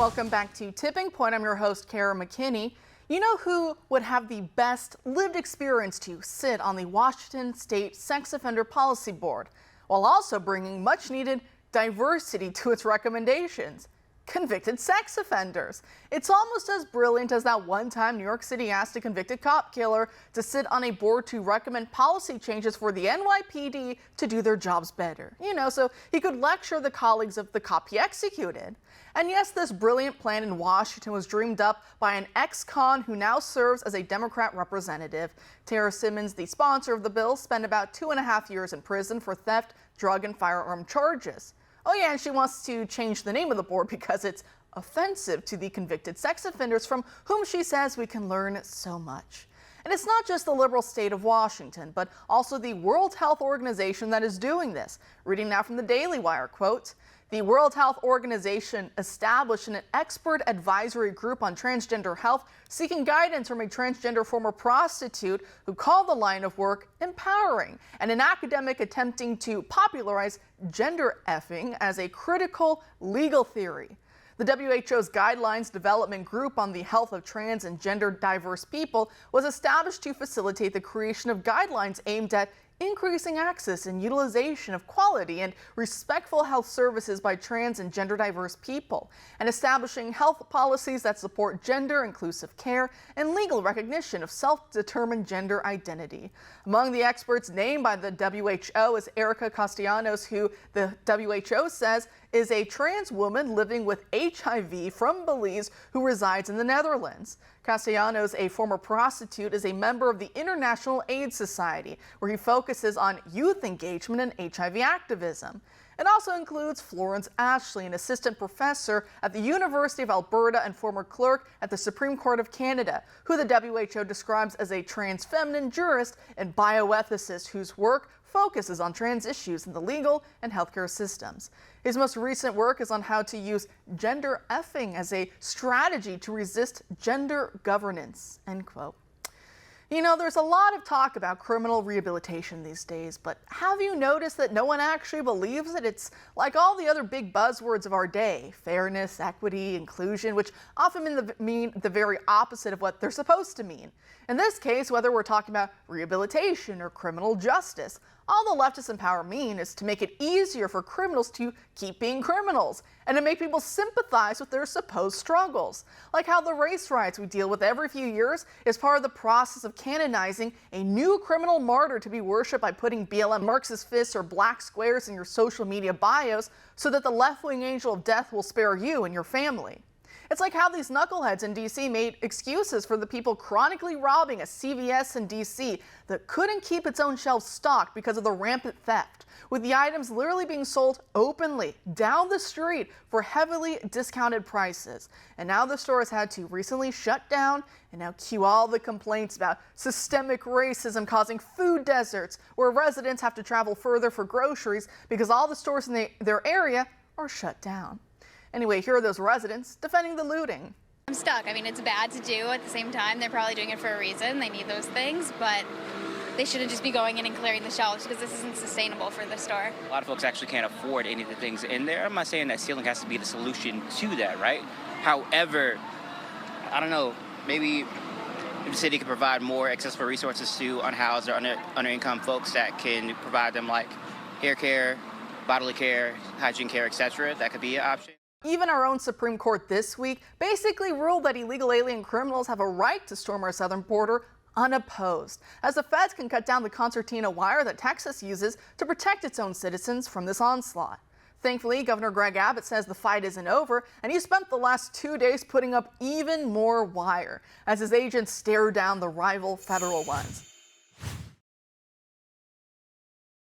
Welcome back to Tipping Point. I'm your host, Kara McKinney. You know who would have the best lived experience to sit on the Washington State Sex Offender Policy Board, while also bringing much needed diversity to its recommendations? Convicted sex offenders. It's almost as brilliant as that one time New York City asked a convicted cop killer to sit on a board to recommend policy changes for the NYPD to do their jobs better. So he could lecture the colleagues of the cop he executed. And yes, this brilliant plan in Washington was dreamed up by an ex-con who now serves as a Democrat representative. Tara Simmons, the sponsor of the bill, spent about 2.5 years in prison for theft, drug, and firearm charges. Oh yeah, and she wants to change the name of the board because it's offensive to the convicted sex offenders from whom she says we can learn so much. And it's not just the liberal state of Washington, but also the World Health Organization that is doing this. Reading now from the Daily Wire, quote, "The World Health Organization established an expert advisory group on transgender health, seeking guidance from a transgender former prostitute who called the line of work empowering, and an academic attempting to popularize gender effing as a critical legal theory. The WHO's Guidelines Development Group on the Health of Trans and Gender Diverse People was established to facilitate the creation of guidelines aimed at increasing access and utilization of quality and respectful health services by trans and gender diverse people, and establishing health policies that support gender inclusive care and legal recognition of self-determined gender identity." Among the experts named by the WHO is Erica Castellanos, who the WHO says is a trans woman living with HIV from Belize who resides in the Netherlands. Castellanos, a former prostitute, is a member of the International AIDS Society, where he focuses on youth engagement and HIV activism. It also includes Florence Ashley, an assistant professor at the University of Alberta and former clerk at the Supreme Court of Canada, who the WHO describes as a trans feminine jurist and bioethicist whose work focuses on trans issues in the legal and healthcare systems. His most recent work is on how to use gender effing as a strategy to resist gender governance, end quote. There's a lot of talk about criminal rehabilitation these days, but have you noticed that no one actually believes it? It's like all the other big buzzwords of our day: fairness, equity, inclusion, which often mean the very opposite of what they're supposed to mean. In this case, whether we're talking about rehabilitation or criminal justice, all the leftists in power mean is to make it easier for criminals to keep being criminals and to make people sympathize with their supposed struggles. Like how the race riots we deal with every few years is part of the process of canonizing a new criminal martyr to be worshipped by putting BLM Marxist fists or black squares in your social media bios so that the left-wing angel of death will spare you and your family. It's like how these knuckleheads in D.C. made excuses for the people chronically robbing a CVS in D.C. that couldn't keep its own shelves stocked because of the rampant theft, with the items literally being sold openly down the street for heavily discounted prices. And now the store has had to recently shut down and now cue all the complaints about systemic racism causing food deserts, where residents have to travel further for groceries because all the stores in their area are shut down. Anyway, here are those residents defending the looting. I'm stuck. I mean, it's bad to do. At the same time, they're probably doing it for a reason. They need those things, but they shouldn't just be going in and clearing the shelves because this isn't sustainable for the store. A lot of folks actually can't afford any of the things in there. I'm not saying that ceiling has to be the solution to that, right? However, I don't know, maybe the city could provide more accessible resources to unhoused or under-income folks that can provide them like hair care, bodily care, hygiene care, etc. That could be an option. Even our own Supreme Court this week basically ruled that illegal alien criminals have a right to storm our southern border unopposed, as the feds can cut down the concertina wire that Texas uses to protect its own citizens from this onslaught. Thankfully, Governor Greg Abbott says the fight isn't over, and he spent the last 2 days putting up even more wire as his agents stare down the rival federal ones.